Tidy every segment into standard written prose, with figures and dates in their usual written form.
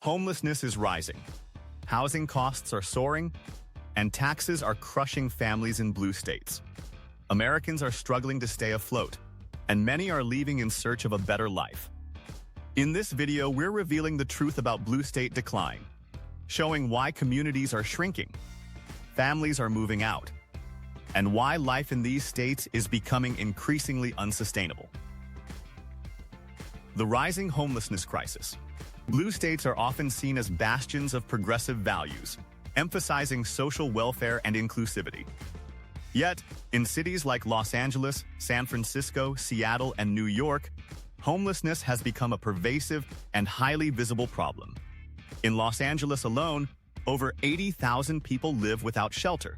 Homelessness is rising. Housing costs are soaring, and taxes are crushing families in blue states. Americans are struggling to stay afloat, and many are leaving in search of a better life. In this video, we're revealing the truth about blue state decline, showing why communities are shrinking, families are moving out, and why life in these states is becoming increasingly unsustainable. The rising homelessness crisis. Blue states are often seen as bastions of progressive values, emphasizing social welfare and inclusivity. Yet, in cities like Los Angeles, San Francisco, Seattle, and New York, homelessness has become a pervasive and highly visible problem. In Los Angeles alone, over 80,000 people live without shelter,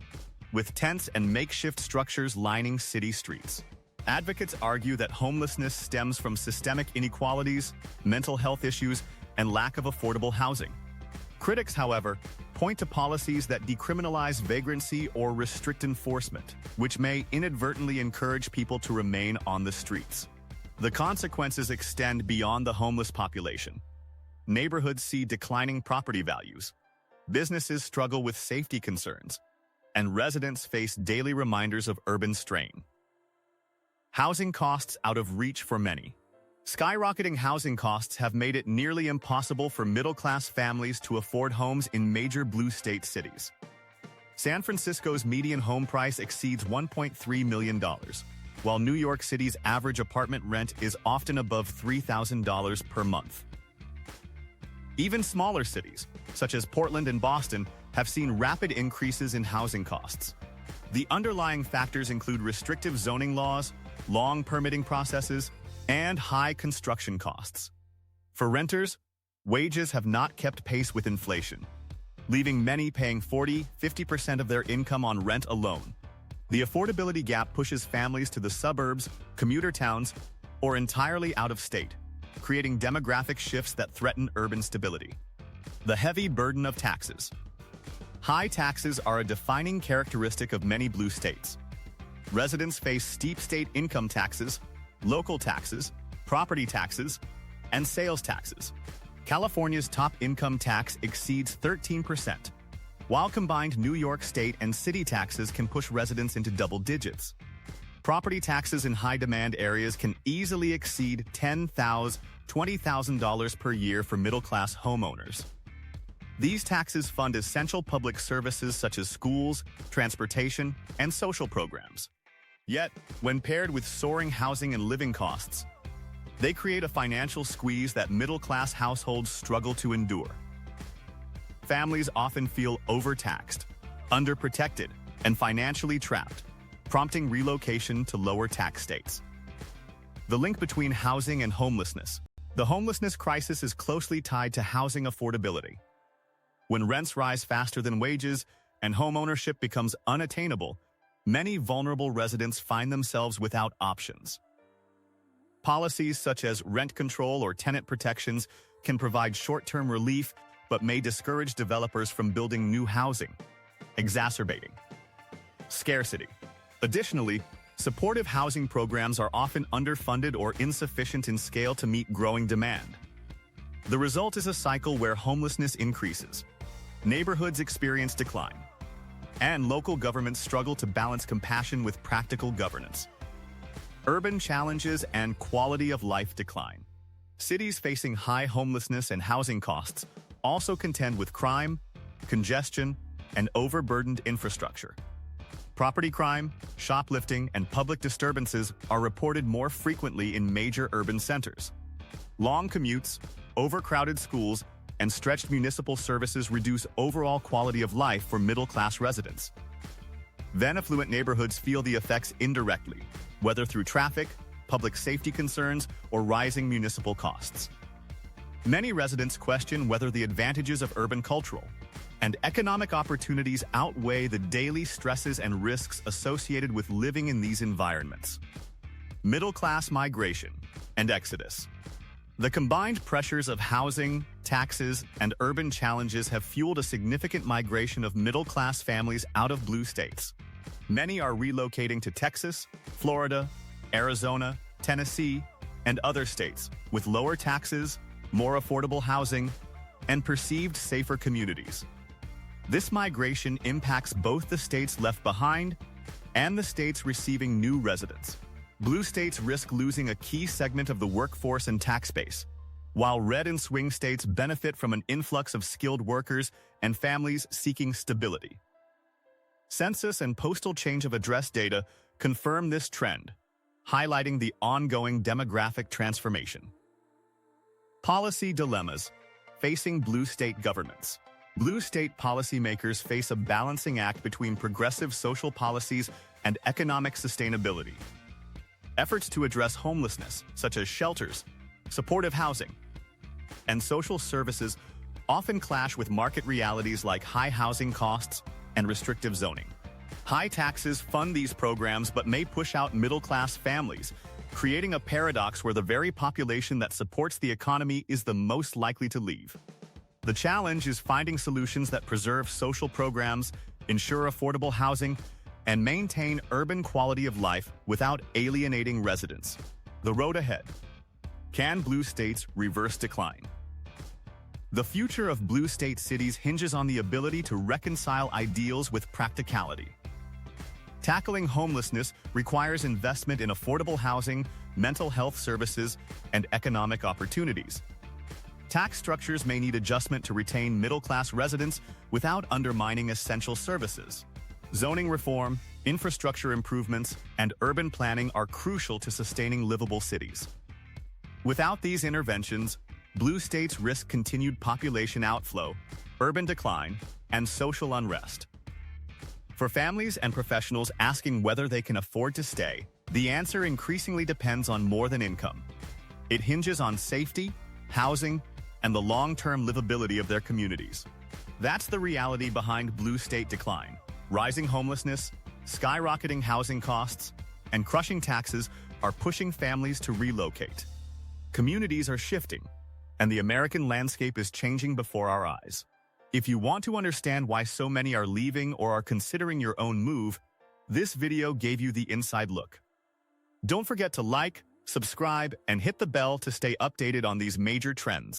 with tents and makeshift structures lining city streets. Advocates argue that homelessness stems from systemic inequalities, mental health issues, and lack of affordable housing. Critics, however, point to policies that decriminalize vagrancy or restrict enforcement, which may inadvertently encourage people to remain on the streets. The consequences extend beyond the homeless population. Neighborhoods see declining property values, businesses struggle with safety concerns, and residents face daily reminders of urban strain. Housing costs out of reach for many. Skyrocketing housing costs have made it nearly impossible for middle-class families to afford homes in major blue state cities. San Francisco's median home price exceeds $1.3 million, while New York City's average apartment rent is often above $3,000 per month. Even smaller cities, such as Portland and Boston, have seen rapid increases in housing costs. The underlying factors include restrictive zoning laws, long permitting processes, and high construction costs. For renters, wages have not kept pace with inflation, leaving many paying 40–50% of their income on rent alone. The affordability gap pushes families to the suburbs, commuter towns, or entirely out of state, creating demographic shifts that threaten urban stability. The heavy burden of taxes. High taxes are a defining characteristic of many blue states. Residents face steep state income taxes, local taxes, property taxes, and sales taxes. California's top income tax exceeds 13%, while combined New York state and city taxes can push residents into double digits. Property taxes in high-demand areas can easily exceed $10,000 to $20,000 per year for middle-class homeowners. These taxes fund essential public services such as schools, transportation, and social programs. Yet, when paired with soaring housing and living costs, they create a financial squeeze that middle-class households struggle to endure. Families often feel overtaxed, underprotected, and financially trapped, prompting relocation to lower tax states. The link between housing and homelessness. The homelessness crisis is closely tied to housing affordability. When rents rise faster than wages and homeownership becomes unattainable, many vulnerable residents find themselves without options. Policies such as rent control or tenant protections can provide short-term relief but may discourage developers from building new housing, exacerbating scarcity. Additionally, supportive housing programs are often underfunded or insufficient in scale to meet growing demand. The result is a cycle where homelessness increases, neighborhoods experience decline, and local governments struggle to balance compassion with practical governance. Urban challenges and quality of life decline. Cities facing high homelessness and housing costs also contend with crime, congestion, and overburdened infrastructure. Property crime, shoplifting, and public disturbances are reported more frequently in major urban centers. Long commutes, overcrowded schools, and stretched municipal services reduce overall quality of life for middle-class residents. Then affluent neighborhoods feel the effects indirectly, whether through traffic, public safety concerns, or rising municipal costs. Many residents question whether the advantages of urban cultural and economic opportunities outweigh the daily stresses and risks associated with living in these environments. Middle-class migration and exodus. The combined pressures of housing, taxes, and urban challenges have fueled a significant migration of middle-class families out of blue states. Many are relocating to Texas, Florida, Arizona, Tennessee, and other states with lower taxes, more affordable housing, and perceived safer communities. This migration impacts both the states left behind and the states receiving new residents. Blue states risk losing a key segment of the workforce and tax base, while red and swing states benefit from an influx of skilled workers and families seeking stability. Census and postal change of address data confirm this trend, highlighting the ongoing demographic transformation. Policy dilemmas facing blue state governments. Blue state policymakers face a balancing act between progressive social policies and economic sustainability. Efforts to address homelessness, such as shelters, supportive housing, and social services, often clash with market realities like high housing costs and restrictive zoning. High taxes fund these programs but may push out middle-class families, creating a paradox where the very population that supports the economy is the most likely to leave. The challenge is finding solutions that preserve social programs, ensure affordable housing, and maintain urban quality of life without alienating residents. The road ahead. Can blue states reverse decline? The future of blue state cities hinges on the ability to reconcile ideals with practicality. Tackling homelessness requires investment in affordable housing, mental health services, and economic opportunities. Tax structures may need adjustment to retain middle-class residents without undermining essential services. Zoning reform, infrastructure improvements, and urban planning are crucial to sustaining livable cities. Without these interventions, blue states risk continued population outflow, urban decline, and social unrest. For families and professionals asking whether they can afford to stay, the answer increasingly depends on more than income. It hinges on safety, housing, and the long-term livability of their communities. That's the reality behind blue state decline. Rising homelessness, skyrocketing housing costs, and crushing taxes are pushing families to relocate. Communities are shifting, and the American landscape is changing before our eyes. If you want to understand why so many are leaving or are considering your own move, this video gave you the inside look. Don't forget to like, subscribe, and hit the bell to stay updated on these major trends.